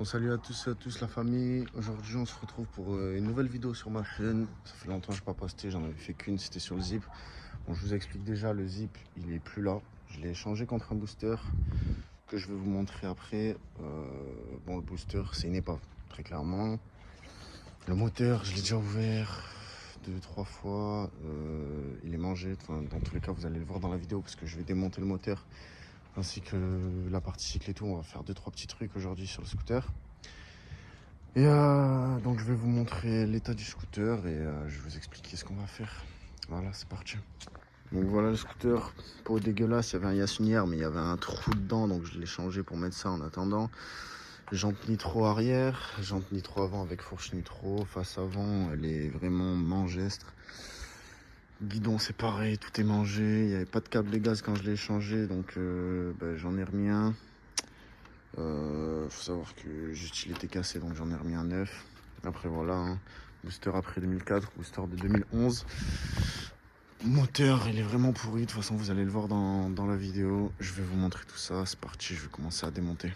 Bon, salut à tous et à tous la famille. Aujourd'hui on se retrouve pour une nouvelle vidéo sur ma chaîne. Ça fait longtemps que je n'ai pas posté, j'en avais fait qu'une, c'était sur le zip. Bon, je vous explique déjà, le zip il est plus là. Je l'ai échangé contre un booster que je vais vous montrer après. Bon, le booster c'est une épave, très clairement. Le moteur je l'ai déjà ouvert 2-3 fois. Il est mangé, enfin, dans tous les cas vous allez le voir dans la vidéo parce que je vais démonter le moteur ainsi que la partie cycle et tout. On va faire 2-3 petits trucs aujourd'hui sur le scooter. Et donc je vais vous montrer l'état du scooter et je vais vous expliquer ce qu'on va faire. Voilà, c'est parti. Donc voilà le scooter, peau dégueulasse, il y avait un Yasunière mais il y avait un trou dedans donc je l'ai changé pour mettre ça en attendant. Jante nitro arrière, jante nitro avant avec fourche nitro, face avant elle est vraiment mangestre. Guidon c'est pareil, tout est mangé, il n'y avait pas de câble de gaz quand je l'ai changé donc j'en ai remis un. Faut savoir que juste il était cassé donc j'en ai remis un neuf. Après voilà, hein, booster après 2004, booster de 2011. Moteur il est vraiment pourri, de toute façon vous allez le voir dans la vidéo. Je vais vous montrer tout ça, c'est parti, je vais commencer à démonter.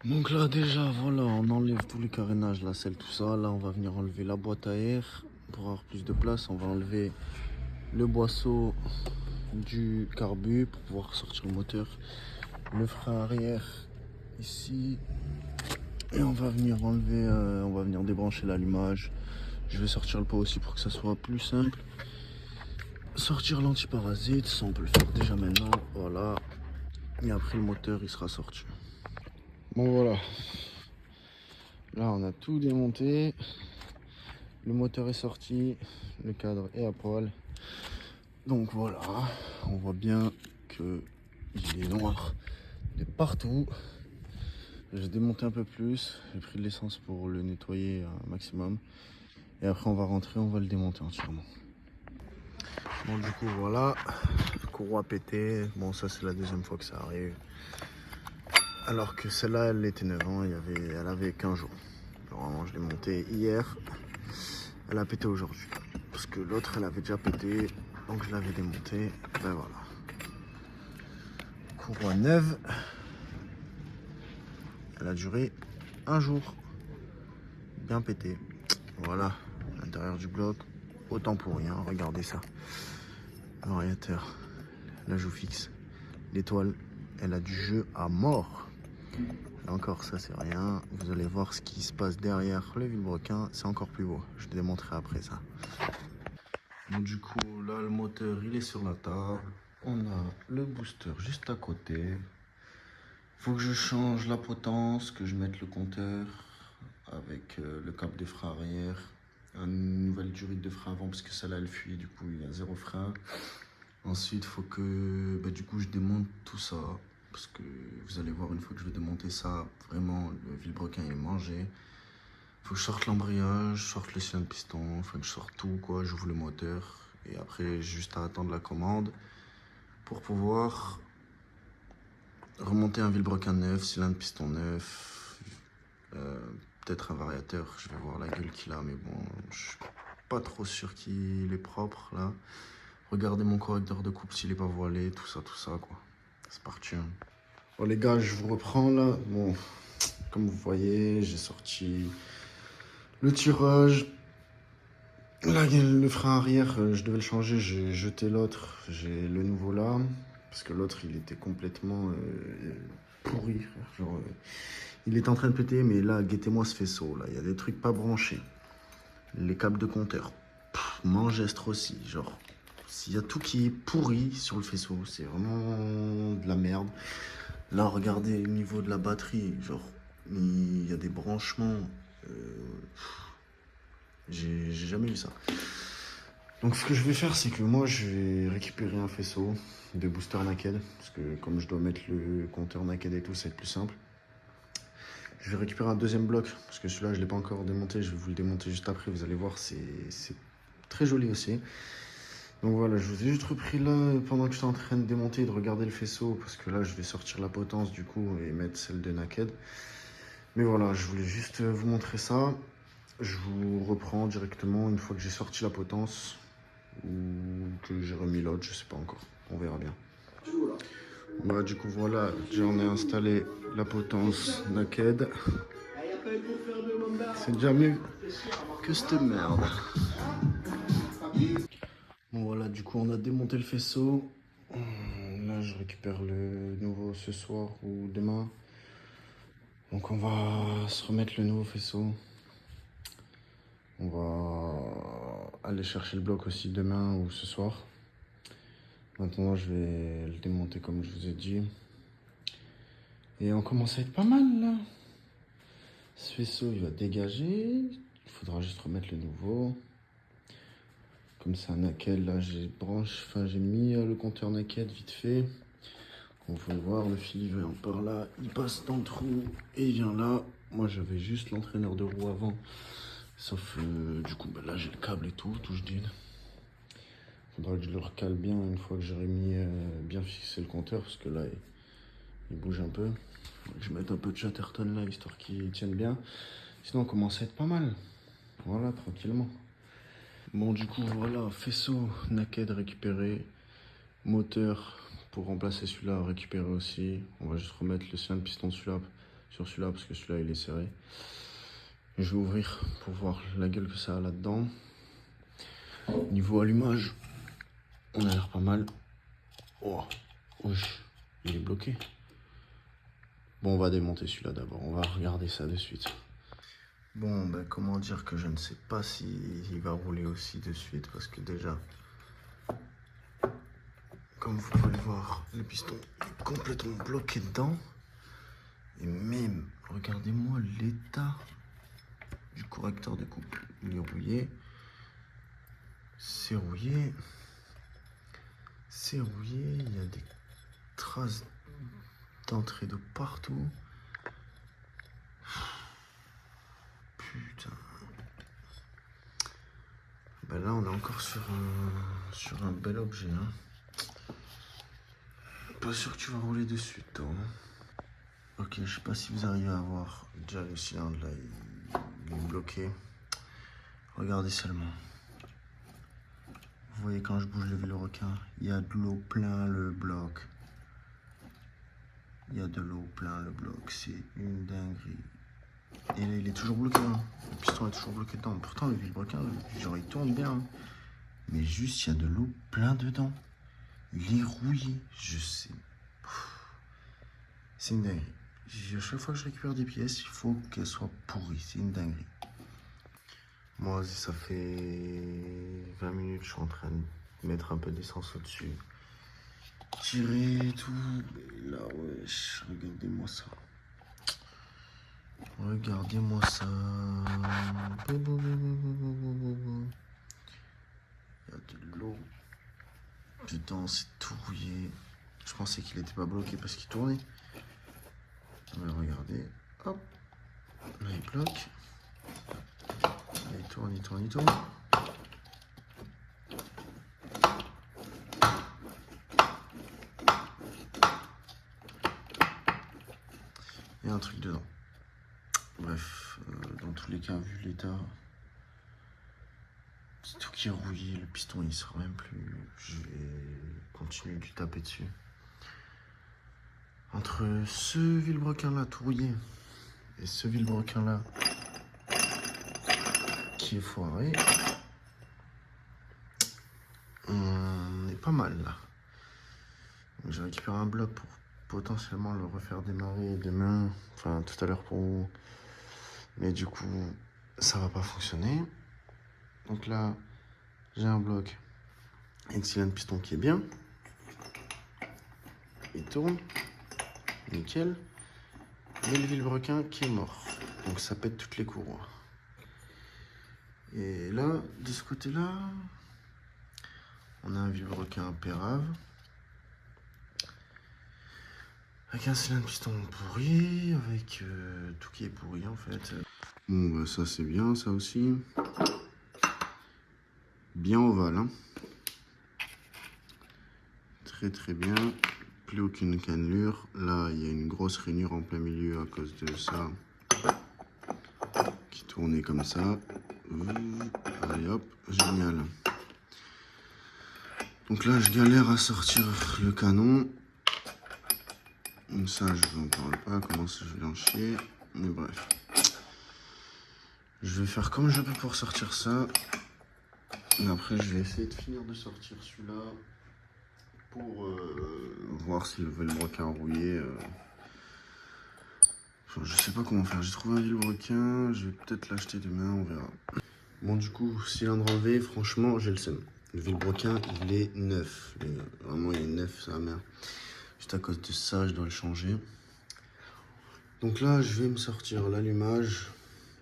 Donc là déjà voilà, on enlève tous les carénages, la selle, tout ça. Là on va venir enlever la boîte à air pour avoir plus de place. On va enlever le boisseau du carbu pour pouvoir sortir le moteur. Le frein arrière ici. Et on va venir enlever, on va venir débrancher l'allumage. Je vais sortir le pot aussi pour que ça soit plus simple. Sortir l'antiparasite, ça on peut le faire déjà maintenant, voilà. Et après le moteur il sera sorti. Bon voilà. Là on a tout démonté. Le moteur est sorti, le cadre est à poil. Donc voilà, on voit bien que il est noir de partout. J'ai démonté un peu plus, j'ai pris de l'essence pour le nettoyer un maximum. Et après on va rentrer, on va le démonter entièrement. Bon du coup voilà, courroie pétée. Bon ça c'est la deuxième fois que ça arrive. Alors que celle-là elle était 9 ans, elle avait 15 jours. Normalement je l'ai montée hier, elle a pété aujourd'hui. Parce que l'autre elle avait déjà pété, donc je l'avais démontée. Ben voilà. Courroie neuve. Elle a duré un jour. Bien pété. Voilà, l'intérieur du bloc. Autant pour rien, regardez ça. Variateur, la joue fixe, l'étoile, elle a du jeu à mort. Là encore, ça c'est rien. Vous allez voir ce qui se passe derrière le vilebrequin, c'est encore plus beau. Je te démontrerai après ça. Donc du coup, là le moteur il est sur la table. On a le booster juste à côté. Faut que je change la potence, que je mette le compteur avec le câble des freins arrière. Une nouvelle durite de frein avant parce que celle-là elle fuit, du coup il y a zéro frein. Ensuite il faut que du coup je démonte tout ça parce que vous allez voir une fois que je vais démonter ça, vraiment le vilebrequin est mangé. Faut que je sorte l'embrayage, je sorte le cylindre piston, enfin que je sorte tout quoi, j'ouvre le moteur et après juste à attendre la commande pour pouvoir remonter un vilebrequin neuf, cylindre piston neuf, peut-être un variateur, je vais voir la gueule qu'il a, mais bon, je suis pas trop sûr qu'il est propre là. Regardez mon correcteur de couple s'il est pas voilé, tout ça quoi. C'est parti. Hein. Bon les gars, je vous reprends là. Bon, comme vous voyez, j'ai sorti le tirage. Là, le frein arrière, je devais le changer, j'ai jeté l'autre, j'ai le nouveau là. Parce que l'autre, il était complètement pourri. Genre, il est en train de péter, mais là, guettez-moi ce faisceau. Là, il y a des trucs pas branchés. Les câbles de compteur. Mangestre aussi. Genre, s'il y a tout qui est pourri sur le faisceau, c'est vraiment de la merde. Là, regardez le niveau de la batterie. Genre, il y a des branchements. J'ai jamais vu ça. Donc ce que je vais faire, c'est que moi je vais récupérer un faisceau de booster naked, parce que comme je dois mettre le compteur naked et tout, ça va être plus simple. Je vais récupérer un deuxième bloc, parce que celui-là je ne l'ai pas encore démonté, je vais vous le démonter juste après, vous allez voir, c'est très joli aussi. Donc voilà, je vous ai juste repris là, pendant que j'étais en train de démonter et de regarder le faisceau, parce que là je vais sortir la potence du coup et mettre celle de naked. Mais voilà, je voulais juste vous montrer ça. Je vous reprends directement une fois que j'ai sorti la potence. Ou que j'ai remis l'autre, je sais pas encore, on verra bien. Bah du coup voilà, j'en ai installé la potence naked. C'est déjà mieux que cette merde. Bon voilà, du coup on a démonté le faisceau. Là je récupère le nouveau ce soir ou demain. Donc on va se remettre le nouveau faisceau. On va aller chercher le bloc aussi demain ou ce soir. Maintenant je vais le démonter comme je vous ai dit. Et on commence à être pas mal là. Ce faisceau il va dégager. Il faudra juste remettre le nouveau. Comme c'est un naked, là j'ai j'ai mis le compteur naked vite fait. Comme vous pouvez voir, le fil il vient par là, il passe dans le trou et il vient là. Moi j'avais juste l'entraîneur de roue avant. Sauf du coup là j'ai le câble et tout, touche d'une. Faudra que je le recale bien une fois que j'aurai mis bien fixé le compteur parce que là il bouge un peu. Faudra que je mette un peu de Chatterton là histoire qu'il tienne bien. Sinon on commence à être pas mal. Voilà, tranquillement. Bon du coup voilà, faisceau naked récupéré, moteur pour remplacer celui-là récupéré aussi. On va juste remettre le cylindre piston sur celui-là parce que celui-là il est serré. Et je vais ouvrir pour voir la gueule que ça a là-dedans. Niveau allumage, on a l'air pas mal. Oh, wesh, il est bloqué. Bon, on va démonter celui-là d'abord, on va regarder ça de suite. Bon, ben comment dire que je ne sais pas s'il va rouler aussi de suite parce que déjà, comme vous pouvez le voir, le piston est complètement bloqué dedans. Et même, regardez-moi l'état du correcteur de coupe. Il est rouillé. C'est rouillé. C'est rouillé. Il y a des traces d'entrée de partout. Putain. Ben là, on est encore sur un bel objet. Hein. Pas sûr que tu vas rouler dessus, toi. Hein. Ok, je sais pas si vous arrivez à voir. Déjà, le cylindre là, il est bloqué. Regardez seulement. Vous voyez quand je bouge le vilebrequin, il y a de l'eau plein le bloc. Il y a de l'eau plein le bloc, c'est une dinguerie. Et là, il est toujours bloqué, hein. Le piston est toujours bloqué dedans. Pourtant, le vilebrequin, genre, il tourne bien. Hein. Mais juste, il y a de l'eau plein dedans. Il est rouillé, je sais. C'est une dinguerie. À chaque fois que je récupère des pièces, il faut qu'elles soient pourries. C'est une dinguerie. Moi, ça fait 20 minutes que je suis en train de mettre un peu d'essence au-dessus. Tirer et tout. Et là, wesh, regardez-moi ça. Regardez-moi ça. Il y a de l'eau dedans, c'est tout rouillé. Je pensais qu'il n'était pas bloqué parce qu'il tournait. Mais regardez, hop, là il bloque. Là, il tourne, il tourne, il tourne. Il y a un truc dedans. Bref, dans tous les cas, vu l'état, c'est tout qui est rouillé, le piston il sera même plus. Je vais continuer de lui taper dessus. Entre ce vilebrequin là tout rouillé et ce vilebrequin là qui est foiré, on est pas mal là. J'ai récupéré un bloc pour potentiellement le refaire démarrer demain, enfin tout à l'heure pour vous. Mais du coup, ça va pas fonctionner. Donc là, j'ai un bloc avec cylindre piston qui est bien. Il tourne. Nickel. Mais le vilebrequin qui est mort. Donc ça pète toutes les courroies. Et là, de ce côté-là, on a un vilebrequin impérave. Avec un cylindre piston pourri, avec tout qui est pourri en fait. Bon bah ça c'est bien, ça aussi. Bien ovale, hein. Très très bien. Plus aucune cannelure. Là il y a une grosse rainure en plein milieu à cause de ça. Qui tournait comme ça. Allez hop, génial. Donc là je galère à sortir le canon. Ça, je vous en parle pas, comment ça je vais en chier, mais bref. Je vais faire comme je peux pour sortir ça. Et après, je vais essayer de finir de sortir celui-là pour voir si le vilebrequin rouillé. Enfin, je sais pas comment faire. J'ai trouvé un vilebrequin. Je vais peut-être l'acheter demain. On verra. Bon, du coup, cylindre enlevé, franchement, j'ai le seum. Le vilebrequin, il est neuf. Vraiment, il est neuf, ça mère. Juste à cause de ça, je dois le changer. Donc là, je vais me sortir l'allumage.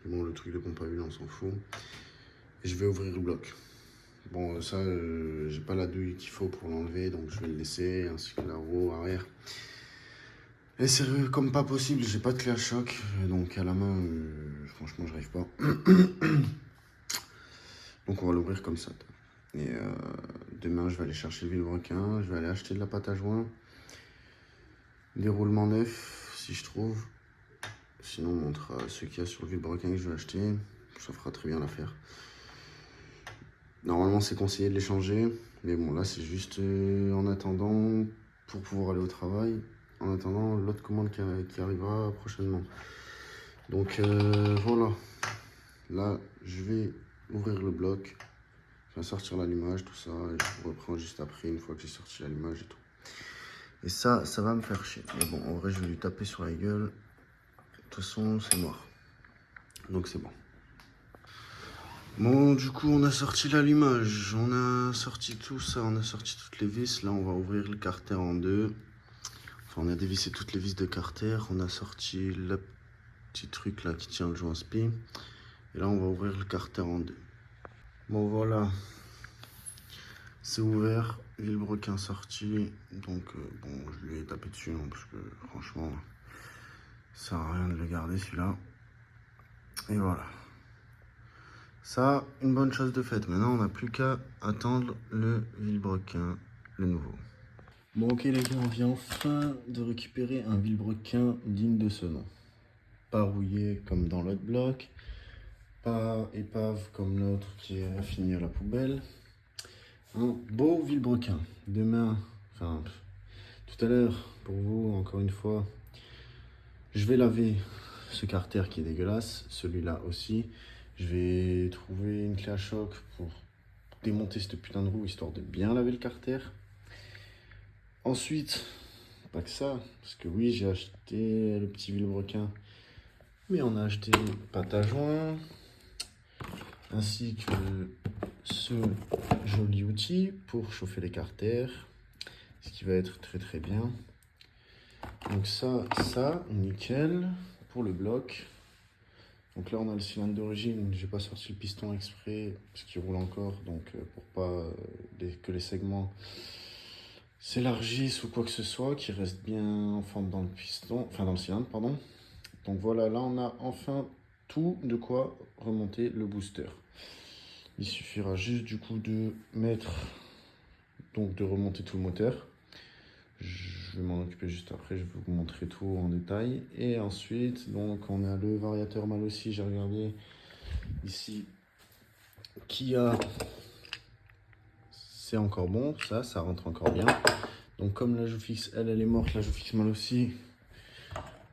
Bon, le truc de pompe à huile, on s'en fout. Et je vais ouvrir le bloc. Bon, ça, j'ai pas la douille qu'il faut pour l'enlever, donc je vais le laisser, ainsi que la roue arrière. Et sérieux, comme pas possible, j'ai pas de clé à choc, donc à la main, franchement, j'arrive pas. Donc on va l'ouvrir comme ça. Et demain, je vais aller chercher le vilebrequin, je vais aller acheter de la pâte à joint, des roulements neufs, si je trouve. Sinon, on montre ce qu'il y a sur le vilebrequin que je vais acheter, ça fera très bien l'affaire. Normalement, c'est conseillé de les changer, mais bon, là, c'est juste en attendant pour pouvoir aller au travail, en attendant l'autre commande qui arrivera prochainement. Donc voilà, là, je vais ouvrir le bloc, je vais sortir l'allumage, tout ça, et je vous reprends juste après, une fois que j'ai sorti l'allumage et tout. Et ça va me faire chier. Mais bon, en vrai, je vais lui taper sur la gueule. De toute façon, c'est noir. Donc c'est bon. Bon, du coup, on a sorti l'allumage, on a sorti tout ça, on a sorti toutes les vis. Là, on va ouvrir le carter en deux. Enfin, on a dévissé toutes les vis de carter. On a sorti le petit truc là qui tient le joint spi. Et là, on va ouvrir le carter en deux. Bon, voilà. C'est ouvert. Vilebrequin sorti. Donc, bon, je lui ai tapé dessus, hein, parce que franchement, ça sert à rien de le garder celui-là. Et voilà. Ça, une bonne chose de faite. Maintenant, on n'a plus qu'à attendre le vilebrequin, le nouveau. Bon, ok les gars, on vient enfin de récupérer un vilebrequin digne de ce nom. Pas rouillé comme dans l'autre bloc, pas épave comme l'autre qui est fini à la poubelle. Un beau vilebrequin. Demain, enfin, tout à l'heure, pour vous, encore une fois, je vais laver ce carter qui est dégueulasse, celui-là aussi. Je vais trouver une clé à choc pour démonter cette putain de roue, histoire de bien laver le carter. Ensuite, pas que ça, parce que oui, j'ai acheté le petit vilebrequin, mais on a acheté pâte à joint, ainsi que ce joli outil pour chauffer les carters, ce qui va être très très bien. Donc ça, nickel, pour le bloc. Donc là, on a le cylindre d'origine. J'ai pas sorti le piston exprès parce qu'il roule encore, donc pour pas que les segments s'élargissent ou quoi que ce soit, qui reste bien en fente dans le piston, enfin dans le cylindre, pardon. Donc voilà, là on a enfin tout de quoi remonter le booster. Il suffira juste du coup de mettre, donc de remonter tout le moteur. Je vais m'en occuper juste après, je vais vous montrer tout en détail. Et ensuite, donc on a le variateur mal aussi, j'ai regardé ici, qui a, c'est encore bon, ça rentre encore bien. Donc comme la joue fixe, elle est morte, la joue fixe mal aussi.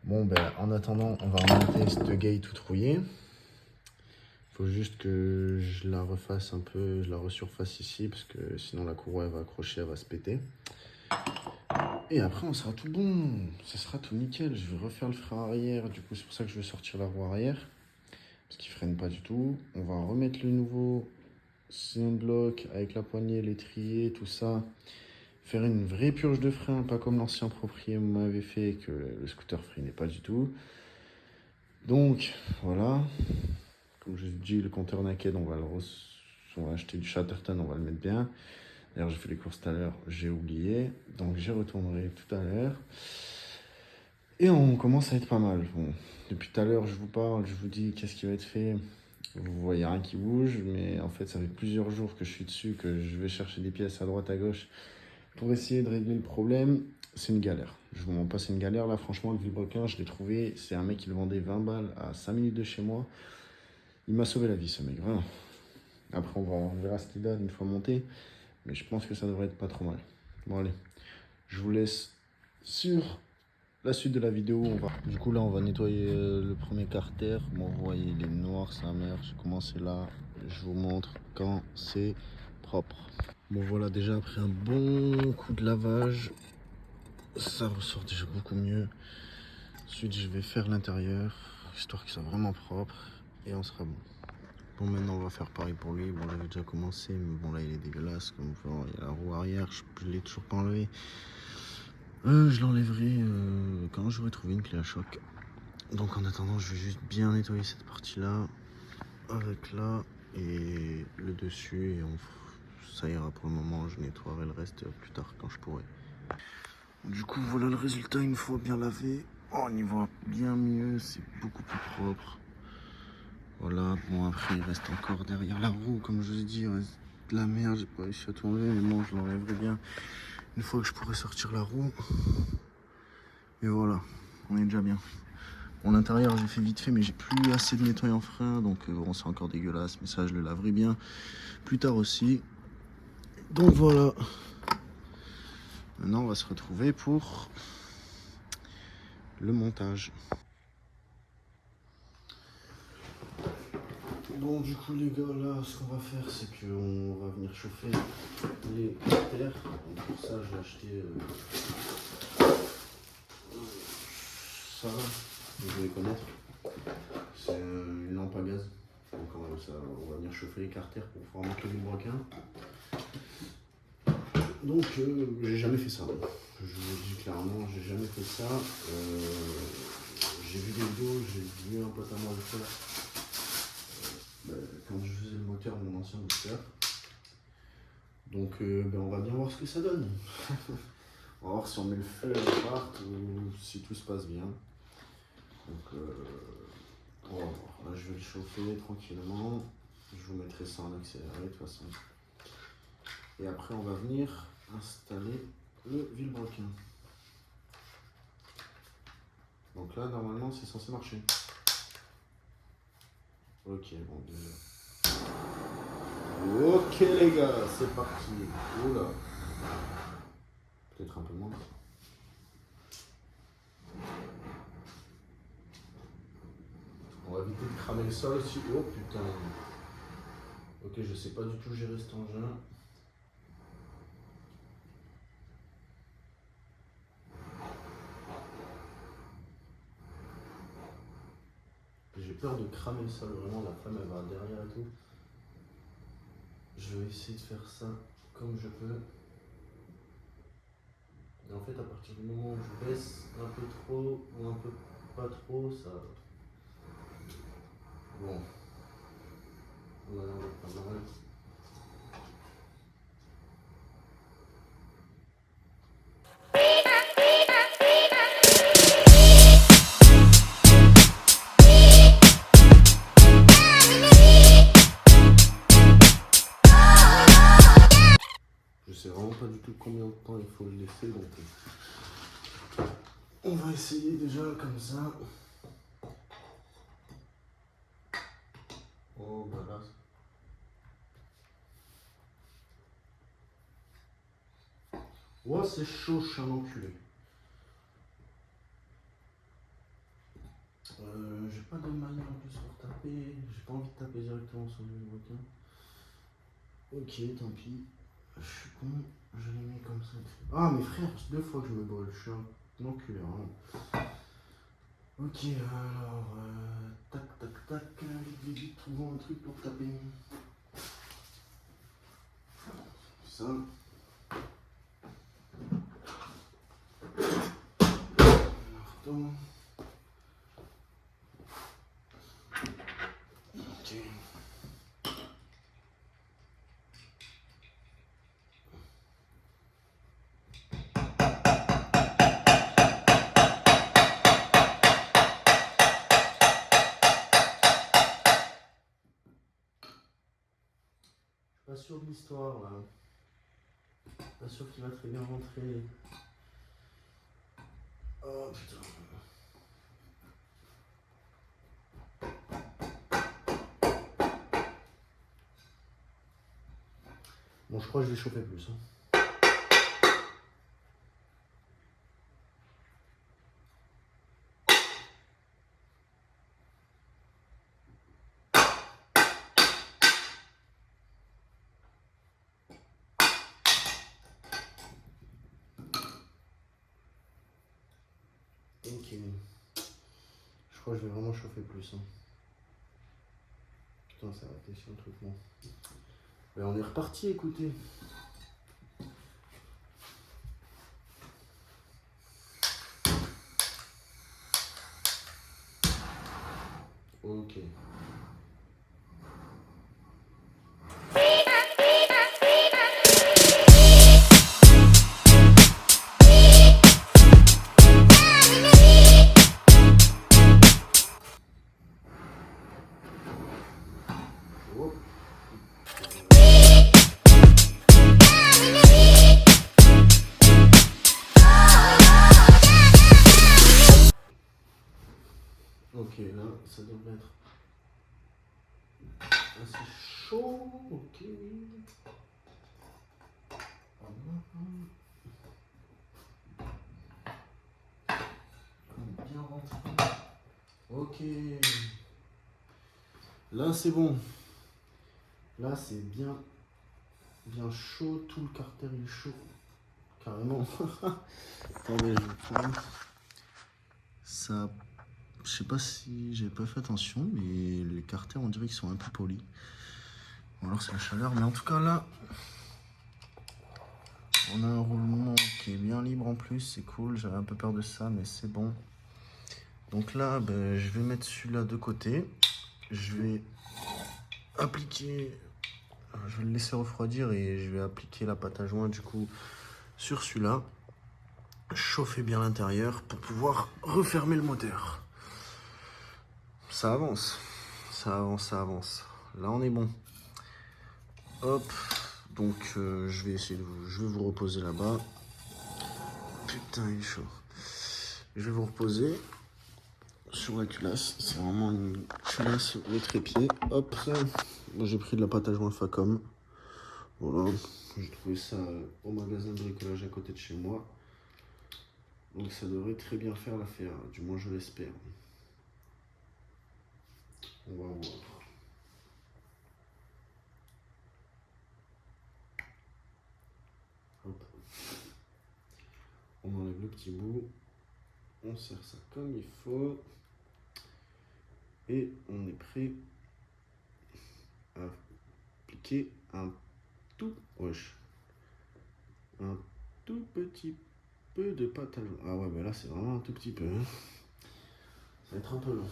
Bon ben en attendant, on va remonter cette gate toute rouillée. Faut juste que je la refasse un peu, je la resurface ici, parce que sinon la courroie elle va accrocher, elle va se péter. Et après on sera tout bon, ça sera tout nickel. Je vais refaire le frein arrière, du coup c'est pour ça que je vais sortir la roue arrière, parce qu'il freine pas du tout. On va remettre le nouveau cylindre bloc avec la poignée, l'étrier, tout ça. Faire une vraie purge de frein, pas comme l'ancien propriétaire m'avait fait, que le scooter freinait pas du tout. Donc voilà, comme je dis, le compteur naked, on va acheter du Chatterton, on va le mettre bien. D'ailleurs, j'ai fait les courses tout à l'heure, j'ai oublié, donc j'y retournerai tout à l'heure. Et on commence à être pas mal. Bon, depuis tout à l'heure, je vous parle, je vous dis qu'est-ce qui va être fait. Vous voyez rien qui bouge, mais en fait, ça fait plusieurs jours que je suis dessus, que je vais chercher des pièces à droite, à gauche pour essayer de régler le problème. C'est une galère. Je vous mens pas, c'est une galère. Là, franchement, le vilebrequin, je l'ai trouvé. C'est un mec qui le vendait 20 balles à 5 minutes de chez moi. Il m'a sauvé la vie, ce mec, vraiment. Après, on verra ce qu'il donne une fois monté. Mais je pense que ça devrait être pas trop mal. Bon, allez. Je vous laisse sur La suite de la vidéo, on va. Du coup, là, on va nettoyer le premier carter. Bon, vous voyez, il est noir, sa mère. J'ai commencé là. Je vous montre quand c'est propre. Bon, voilà, déjà après un bon coup de lavage, ça ressort déjà beaucoup mieux. Ensuite, je vais faire l'intérieur, histoire qu'il soit vraiment propre. Et on sera bon. Bon, maintenant, on va faire pareil pour lui. Bon, j'avais déjà commencé, mais bon, là, il est dégueulasse. Comme vous pouvez voir, il y a la roue arrière. Je ne l'ai toujours pas enlevé. Je l'enlèverai quand j'aurai trouvé une clé à choc. Donc en attendant, je vais juste bien nettoyer cette partie-là avec là et le dessus et ça ira pour le moment. Je nettoierai le reste plus tard quand je pourrai. Du coup, voilà le résultat une fois bien lavé. Oh, on y voit bien mieux, c'est beaucoup plus propre. Voilà, bon après il reste encore derrière la roue, comme je vous ai dit, il reste de la merde, j'ai pas réussi à tout enlever, mais bon, je l'enlèverai bien une fois que je pourrai sortir la roue. Et voilà, on est déjà bien. Bon, l'intérieur j'ai fait vite fait, mais j'ai plus assez de nettoyant frein, donc bon, c'est encore dégueulasse, mais ça je le laverai bien plus tard aussi. Donc voilà. Maintenant on va se retrouver pour le montage. Bon, du coup les gars, là ce qu'on va faire, c'est qu'on va venir chauffer les terres. Donc pour ça j'ai acheté ça, vous devez connaître. C'est une lampe à gaz. Donc on va venir chauffer les carters pour pouvoir monter du broquin. Donc j'ai jamais fait ça. Je vous dis clairement, j'ai jamais fait ça. J'ai vu des vidéos, j'ai vu un pote à moi le faire. Quand je faisais le moteur de mon ancien booster. Donc on va bien voir ce que ça donne. On va voir si on met le feu à l'appart ou si tout se passe bien. Donc on va voir. Là je vais le chauffer tranquillement. Je vous mettrai ça en accéléré de toute façon. Et après on va venir installer le vilebrequin. Donc là normalement c'est censé marcher. Ok, bon déjà. Ok les gars, c'est parti. Oula. Peut-être un peu moins. On va éviter de cramer le sol aussi. Oh putain. Ok, je sais pas du tout gérer cet engin. J'ai peur de cramer le sol, vraiment la flamme elle va derrière et tout. Je vais essayer de faire ça comme je peux. Et en fait à partir du moment où je baisse un peu trop ou un peu pas trop, ça... Bon. On va en pas mal. Je sais vraiment pas du tout combien de temps il faut le laisser, donc on va essayer déjà comme ça. Oh bah là. Oh c'est chaud, je suis un enculé. J'ai pas de manière en plus pour taper, j'ai pas envie de taper directement sur le requin. Ok, tant pis. Je suis con, je l'ai mis comme ça. Ah mais frère, 2 fois que je me brûle, je suis un enculé vraiment. Ok, alors, tac tac tac, vite vite, trouvons un truc pour taper. Ça. Marteau. Ok. Pas sûr de l'histoire là. Pas sûr qu'il va très bien rentrer. Oh putain. Bon, je crois que je vais chauffer plus. Hein. Ok. Je crois que je vais vraiment chauffer plus. Hein. Putain, ça réfléchit un truc, non. Ben, on est reparti, écoutez. Ok. Oh. Ok, là, ça devrait être assez chaud. Ok, oui. Bien rentré. Ok. Là, c'est bon. Là, c'est bien chaud. Tout le carter est chaud. Carrément. Attendez, je vais prendre. Ça. Je sais pas si j'ai pas fait attention, mais les carters, on dirait qu'ils sont un peu polis. Ou alors c'est la chaleur, mais en tout cas là, on a un roulement qui est bien libre en plus, c'est cool. J'avais un peu peur de ça, mais c'est bon. Donc là, ben, je vais mettre celui-là de côté. Je vais appliquer, je vais le laisser refroidir et je vais appliquer la pâte à joint du coup sur celui-là. Chauffer bien l'intérieur pour pouvoir refermer le moteur. Ça avance, ça avance, ça avance. Là, on est bon. Hop, donc je vais essayer de je vais vous reposer là-bas. Putain, il est chaud. Je vais vous reposer sur la culasse. C'est vraiment une culasse au trépied. Hop, moi j'ai pris de la pâte à joint Facom. Voilà, j'ai trouvé ça au magasin de bricolage à côté de chez moi. Donc ça devrait très bien faire l'affaire, du moins je l'espère. On va voir. Hop. On enlève le petit bout. On serre ça comme il faut. Et on est prêt à appliquer un tout petit peu de pâte à joint. Ah ouais, mais là c'est vraiment un tout petit peu. Hein. Ça va être un peu long.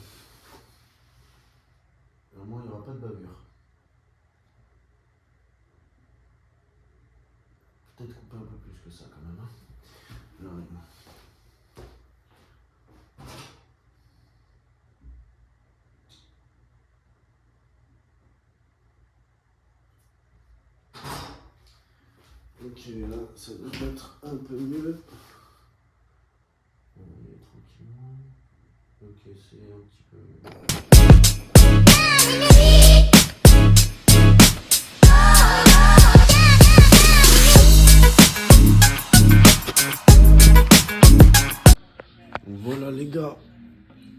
Et au moins il n'y aura pas de bavure. Peut-être couper un peu plus que ça quand même. Hein. Là, ok, là, ça doit être un peu mieux. On va y aller tranquillement. Ok, c'est un petit peu mieux. Voilà les gars,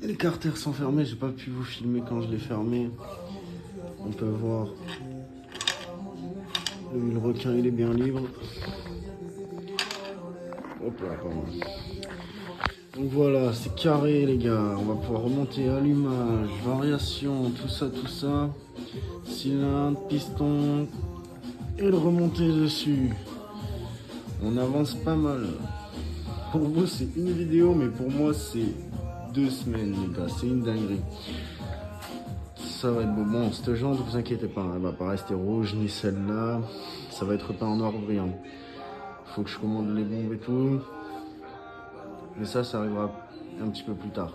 les carters sont fermés. J'ai pas pu vous filmer quand je l'ai fermé. On peut voir le requin, il est bien libre. Hop là, pardon. Donc voilà, c'est carré les gars, on va pouvoir remonter allumage, variation, tout ça, cylindre, piston et le remonter dessus. On avance pas mal. Pour vous c'est une vidéo, mais pour moi c'est 2 semaines les gars, c'est une dinguerie. Ça va être beau. Bon, cette jambe, ne vous inquiétez pas, elle va pas rester rouge ni celle-là, ça va être peint en noir brillant. Faut que je commande les bombes et tout. Mais ça arrivera un petit peu plus tard.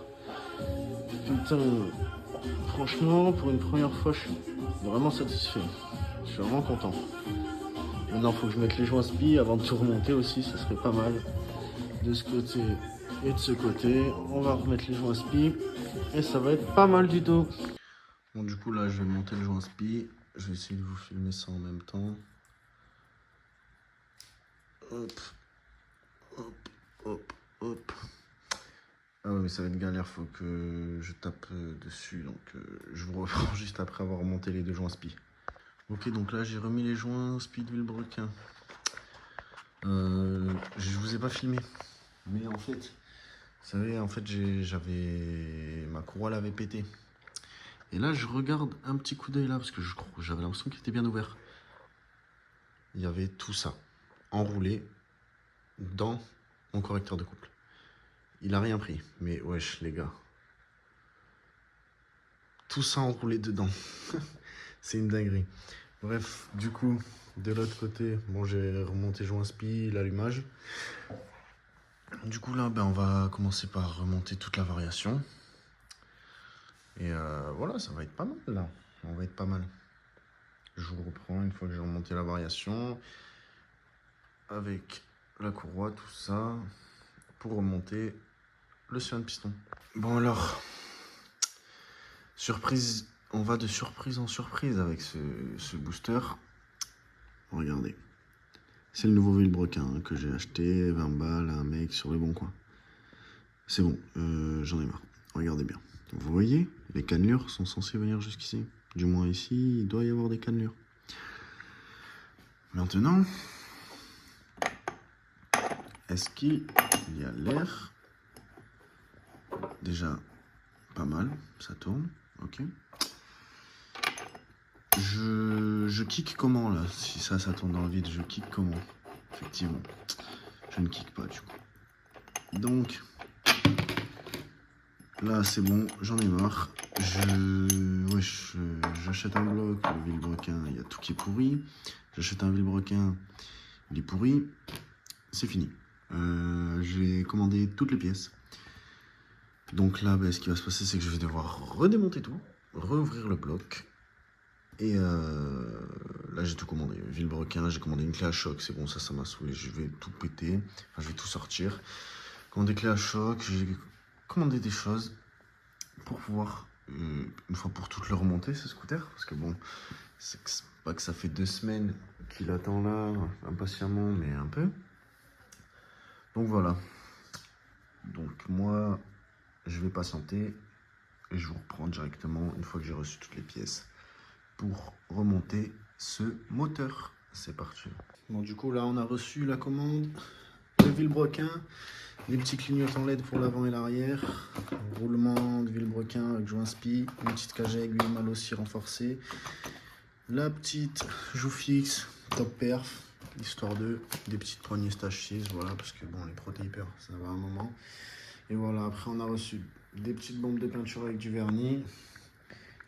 Putain, franchement, pour une première fois, je suis vraiment satisfait. Je suis vraiment content. Maintenant, il faut que je mette les joints spi avant de tout remonter aussi, ça serait pas mal. De ce côté et de ce côté, on va remettre les joints spi et ça va être pas mal du tout. Bon, du coup, là, je vais monter le joint spi. Je vais essayer de vous filmer ça en même temps. Hop, hop, hop, hop. Ah ouais, mais ça va être galère, faut que je tape dessus, donc je vous reprends juste après avoir monté les 2 joints spi. Ok, donc là j'ai remis les joints spi de Villebrequin. Je vous ai pas filmé, mais en fait, Vous savez, en fait, ma courroie l'avait pété. Et là, je regarde un petit coup d'œil là, parce que j'avais l'impression qu'il était bien ouvert. Il y avait tout ça enroulé dans mon correcteur de couple. Il a rien pris, mais wesh les gars. Tout ça enroulé dedans. C'est une dinguerie. Bref, du coup, de l'autre côté, bon, j'ai remonté joint spi, l'allumage. Du coup là, ben, on va commencer par remonter toute la variation. Et voilà, ça va être pas mal là. On va être pas mal. Je vous reprends une fois que j'ai remonté la variation. Avec la courroie, tout ça. Pour remonter le sillon de piston. Bon alors, surprise, on va de surprise en surprise avec ce booster. Regardez. C'est le nouveau Vilebrequin que j'ai acheté, 20 balles à un mec sur le bon coin. C'est bon, j'en ai marre. Regardez bien. Vous voyez, les cannelures sont censées venir jusqu'ici. Du moins ici, il doit y avoir des cannelures. Maintenant, est-ce qu'il y a l'air? Déjà, pas mal, ça tourne, ok. Je kick comment là? Si ça tourne dans le vide, je kick comment? Effectivement, je ne kick pas du coup. Donc, là c'est bon, j'en ai marre. J'achète un bloc, le Vilebrequin, il y a tout qui est pourri. J'achète un Vilebrequin, il est pourri. C'est fini. J'ai commandé toutes les pièces. Donc là, ce qui va se passer, c'est que je vais devoir redémonter tout, rouvrir le bloc. Et là, j'ai tout commandé. Vilebrequin, j'ai commandé une clé à choc. C'est bon, ça m'a saoulé. Je vais tout péter. Enfin, je vais tout sortir. Commandé clé à choc. J'ai commandé des choses pour pouvoir, une fois pour toutes, le remonter, ce scooter. Parce que bon, c'est pas que ça fait 2 semaines qu'il attend là, impatiemment, mais un peu. Donc voilà. Donc moi, je vais patienter. Et je vous reprends directement une fois que j'ai reçu toutes les pièces pour remonter ce moteur. C'est parti. Bon, du coup, là, on a reçu la commande. Le Vilebrequin, des petits clignotants LED pour l'avant et l'arrière, roulement de Vilebrequin avec joint spi, une petite cage à aiguille mal aussi renforcée, la petite joue fixe, top perf, histoire des petites poignées Stache 6, voilà, parce que bon, les protéhyper, ça va un moment. Et voilà, après, on a reçu des petites bombes de peinture avec du vernis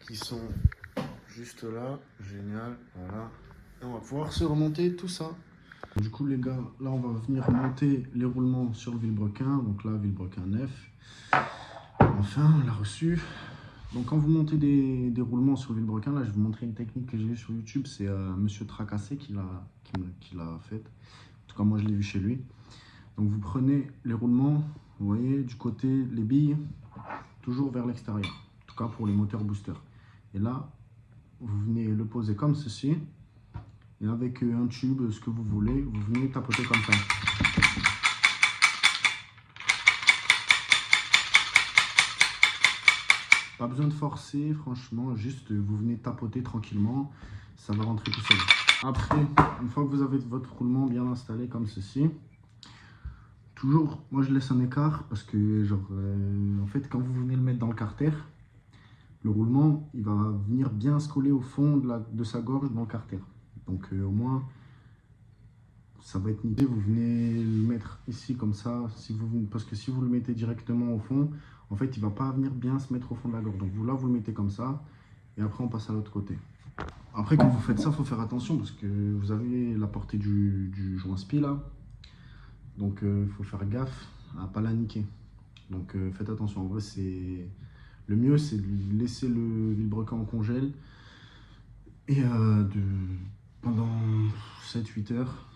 qui sont juste là, génial, voilà. Et on va pouvoir se remonter tout ça. Du coup les gars, là on va venir monter les roulements sur le Vilebrequin. Donc là, Vilebrequin neuf. Enfin, on l'a reçu. Donc quand vous montez des roulements sur le Vilebrequin, là je vais vous montrer une technique que j'ai vue sur YouTube. C'est Monsieur Tracassé qui l'a faite. En tout cas, moi je l'ai vu chez lui. Donc vous prenez les roulements, vous voyez, du côté, les billes, toujours vers l'extérieur. En tout cas pour les moteurs booster. Et là, vous venez le poser comme ceci. Et avec un tube, ce que vous voulez, vous venez tapoter comme ça. Pas besoin de forcer, franchement, juste vous venez tapoter tranquillement, ça va rentrer tout seul. Après, une fois que vous avez votre roulement bien installé comme ceci, toujours, moi je laisse un écart parce que, genre, en fait, quand vous venez le mettre dans le carter, le roulement, il va venir bien se coller au fond de sa gorge dans le carter. Donc au moins, ça va être nickel. Vous venez le mettre ici comme ça, parce que si vous le mettez directement au fond, en fait, il ne va pas venir bien se mettre au fond de la gorge. Donc vous le mettez comme ça, et après on passe à l'autre côté. Après, quand vous faites ça, il faut faire attention, parce que vous avez la portée du joint spi là. Donc il faut faire gaffe à ne pas la niquer. Donc faites attention. En vrai, le mieux, c'est de laisser le Vilebrequin en congèle et pendant 7-8 heures,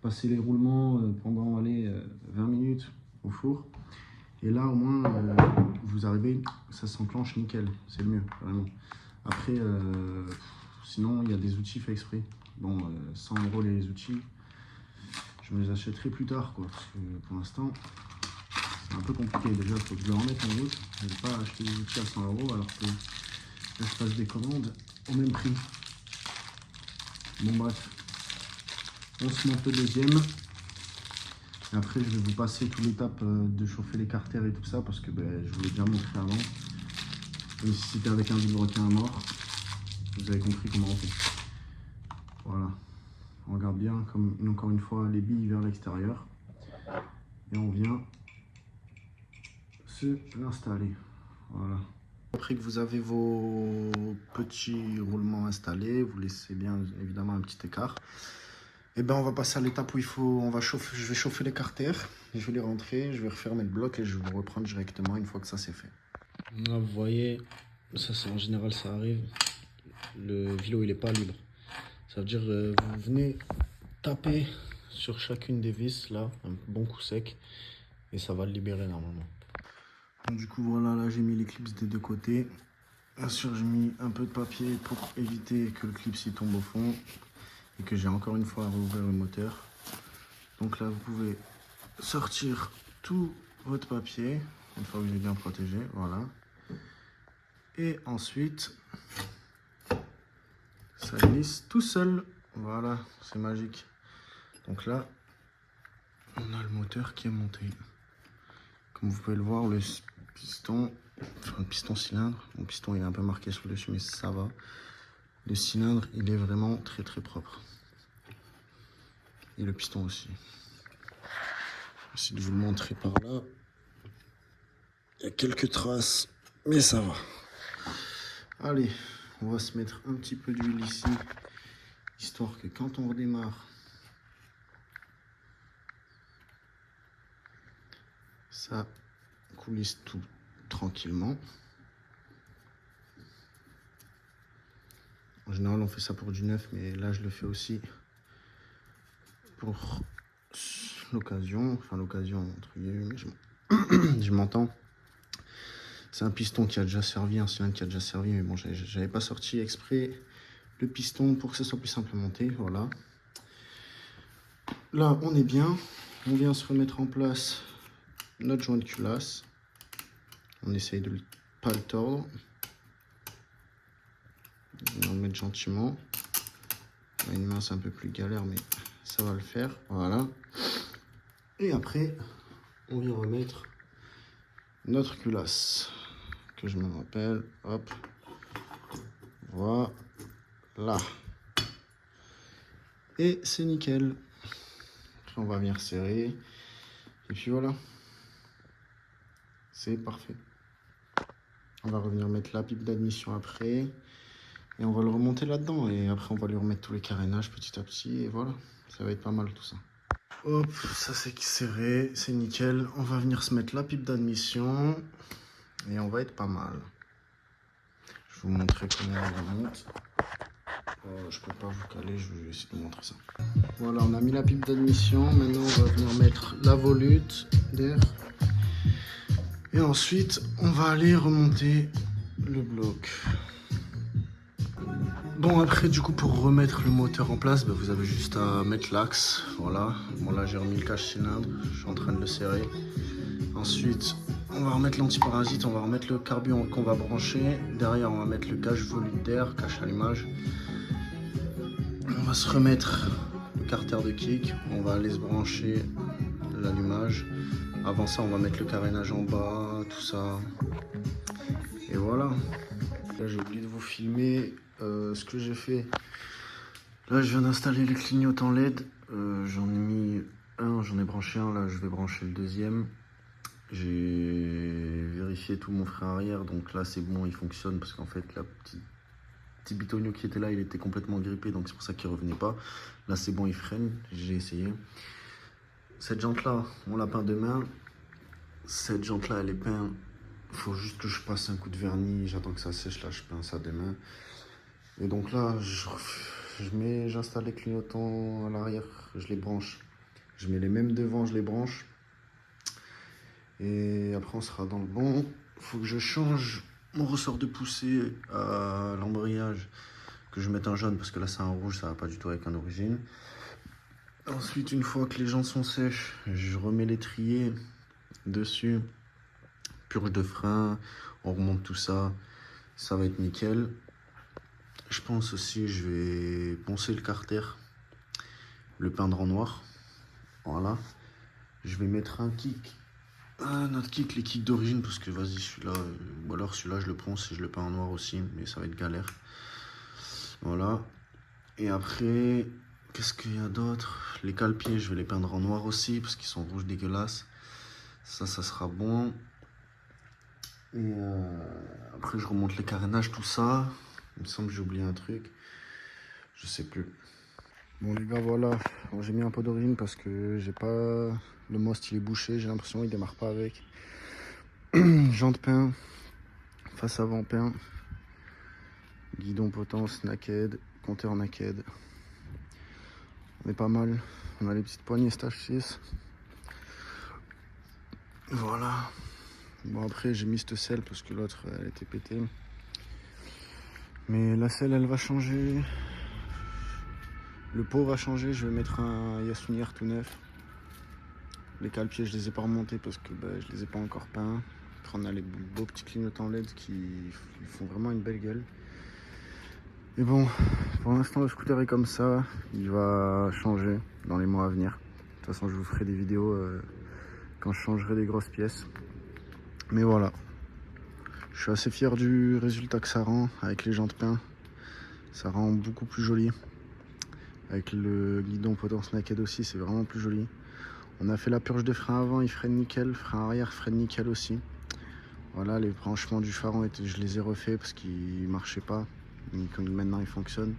passer les roulements pendant 20 minutes au four. Et là, au moins, vous arrivez, ça s'enclenche nickel. C'est le mieux, vraiment. Après, sinon, il y a des outils faits exprès. Bon, 100 € les outils, je me les achèterai plus tard, quoi. Parce que pour l'instant, c'est un peu compliqué. Déjà, il faut que je le remette en route. Je ne vais pas acheter des outils à 100 € alors que je fasse des commandes au même prix. Bon, bref. On se monte le deuxième. Après, je vais vous passer toute l'étape de chauffer les carters et tout ça parce que je vous l'ai déjà montré avant. Et si c'était avec un vilebrequin mort, vous avez compris comment on fait. Voilà. On regarde bien, comme encore une fois, les billes vers l'extérieur. Et on vient se l'installer. Voilà. Après que vous avez vos petits roulements installés, vous laissez bien évidemment un petit écart. Et ben on va passer à l'étape où je vais chauffer les carters, je vais les rentrer, je vais refermer le bloc et je vais vous reprendre directement une fois que ça c'est fait. Là vous voyez, ça c'est en général ça arrive, le vélo il est pas libre. Ça veut dire vous venez taper sur chacune des vis là, un bon coup sec et ça va le libérer normalement. Donc, du coup voilà, là j'ai mis les clips des deux côtés. Bien sûr j'ai mis un peu de papier pour éviter que le clip s'y tombe au fond. Et que j'ai encore une fois à rouvrir le moteur. Donc là, vous pouvez sortir tout votre papier, une fois que vous êtes bien protégé, voilà. Et ensuite, ça glisse tout seul. Voilà, c'est magique. Donc là, on a le moteur qui est monté. Comme vous pouvez le voir, le piston, enfin le piston cylindre, mon piston il est un peu marqué sur le dessus, mais ça va. Le cylindre, il est vraiment très très propre. Et le piston aussi. J'essaie de vous le montrer par là. Il y a quelques traces, mais ça va. Allez, on va se mettre un petit peu d'huile ici, histoire que quand on redémarre, ça coulisse tout tranquillement. En général, on fait ça pour du neuf, mais là, je le fais aussi pour l'occasion. Enfin, l'occasion, entre guillemets, je m'entends. C'est un piston qui a déjà servi, un cylindre qui a déjà servi, mais bon, j'avais pas sorti exprès le piston pour que ce soit plus simple à monter, voilà. Là, on est bien. On vient se remettre en place notre joint de culasse. On essaye de ne pas le tordre. On va le mettre gentiment. On a une main, c'est un peu plus galère, mais ça va le faire. Voilà. Et après, on vient remettre notre culasse. Que je me rappelle. Hop. Voilà. Et c'est nickel. Puis on va venir serrer. Et puis voilà. C'est parfait. On va revenir mettre la pipe d'admission après. Et on va le remonter là-dedans. Et après, on va lui remettre tous les carénages petit à petit. Et voilà. Ça va être pas mal tout ça. Hop, ça c'est serré. C'est nickel. On va venir se mettre la pipe d'admission. Et on va être pas mal. Je vais vous montrer comment on remonte. Je peux pas vous caler, je vais essayer de vous montrer ça. Voilà, on a mis la pipe d'admission. Maintenant, on va venir mettre la volute d'air. Et ensuite, on va aller remonter le bloc. Bon, après, du coup, pour remettre le moteur en place, vous avez juste à mettre l'axe. Voilà. Bon, là, j'ai remis le cache-cylindre. Je suis en train de le serrer. Ensuite, on va remettre l'antiparasite. On va remettre le carburant qu'on va brancher. Derrière, on va mettre le cache volute d'air, cache allumage. On va se remettre le carter de kick. On va aller se brancher l'allumage. Avant ça, on va mettre le carénage en bas, tout ça. Et voilà. Là, j'ai oublié de vous filmer ce que j'ai fait. Là, je viens d'installer les clignotants LED. J'en ai mis un, j'en ai branché un. Là, je vais brancher le deuxième. J'ai vérifié tout mon frein arrière. Donc là, c'est bon, il fonctionne. Parce qu'en fait, la petit bitonio qui était là, il était complètement grippé. Donc c'est pour ça qu'il ne revenait pas. Là, c'est bon, il freine. J'ai essayé. Cette jante-là, on l'a peint demain. Cette jante-là, elle est peinte. Il faut juste que je passe un coup de vernis. J'attends que ça sèche. Là, je peins ça demain. Et donc là, j'installe les clignotants à l'arrière. Je les branche. Je mets les mêmes devant, je les branche. Et après, on sera dans le bon. Il faut que je change mon ressort de poussée à l'embrayage. Que je mette un jaune parce que là, c'est un rouge. Ça va pas du tout avec un d'origine. Ensuite, une fois que les jantes sont sèches, je remets l'étrier dessus. Purge de frein, on remonte tout ça, ça va être nickel. Je pense aussi je vais poncer le carter, le peindre en noir, voilà. Je vais mettre un kick. Notre kick, les kicks d'origine, parce que vas-y, celui-là, ou alors celui-là, je le prends si je le peins en noir aussi, mais ça va être galère. Voilà. Et après, qu'est-ce qu'il y a d'autre? Les cale-pieds, je vais les peindre en noir aussi, parce qu'ils sont rouges dégueulasses. Ça sera bon. Et après, je remonte les carénages, tout ça. Il me semble que j'ai oublié un truc. Je sais plus. Bon les gars, voilà. Bon, j'ai mis un peu d'origine parce que j'ai pas... Le most il est bouché, j'ai l'impression qu'il démarre pas avec. Jante peint, face avant peint, guidon potence naked, compteur naked. On est pas mal. On a les petites poignées stage 6. Voilà. Bon après j'ai mis cette selle parce que l'autre elle était pétée. Mais la selle elle va changer. Le pot va changer, je vais mettre un Yasunier tout neuf. Les cale-pieds je les ai pas remontés parce que je les ai pas encore peints. On a les beaux petits clignotants LED qui font vraiment une belle gueule. Mais bon, pour l'instant le scooter est comme ça, il va changer dans les mois à venir. De toute façon je vous ferai des vidéos quand je changerai les grosses pièces. Mais voilà, je suis assez fier du résultat que ça rend avec les jantes peintes. Ça rend beaucoup plus joli. Avec le guidon potence naked aussi, c'est vraiment plus joli. On a fait la purge des freins avant, ils freinent nickel, frein arrière freine nickel aussi. Voilà, les branchements du phare, je les ai refaits parce qu'ils marchaient pas. Maintenant ils fonctionnent.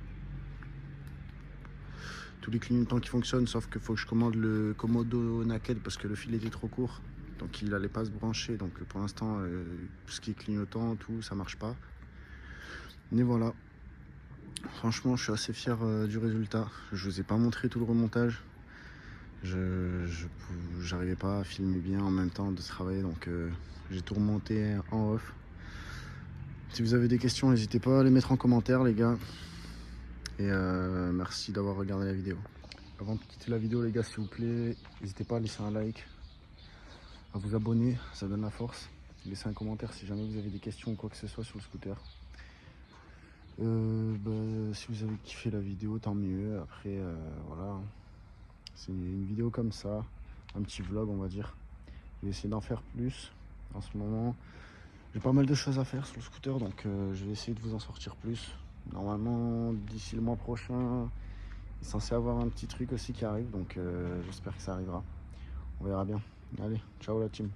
Tous les clignotants qui fonctionnent, sauf qu'il faut que je commande le Komodo naked parce que le fil était trop court. Donc il n'allait pas se brancher. Donc pour l'instant, tout ce qui est clignotant, tout, ça marche pas. Mais voilà. Franchement, je suis assez fier du résultat. Je vous ai pas montré tout le remontage. J'arrivais pas à filmer bien en même temps de travailler, donc j'ai tout remonté en off. Si vous avez des questions, n'hésitez pas à les mettre en commentaire les gars. Et merci d'avoir regardé la vidéo. Avant de quitter la vidéo les gars, s'il vous plaît, n'hésitez pas à laisser un like, à vous abonner, ça donne la force. Laissez un commentaire si jamais vous avez des questions ou quoi que ce soit sur le scooter. Si vous avez kiffé la vidéo, tant mieux. Après, voilà. C'est une vidéo comme ça, un petit vlog on va dire. Je vais essayer d'en faire plus. En ce moment, j'ai pas mal de choses à faire sur le scooter, donc je vais essayer de vous en sortir plus. Normalement, d'ici le mois prochain, il est censé avoir un petit truc aussi qui arrive, donc j'espère que ça arrivera. On verra bien. Allez, ciao la team.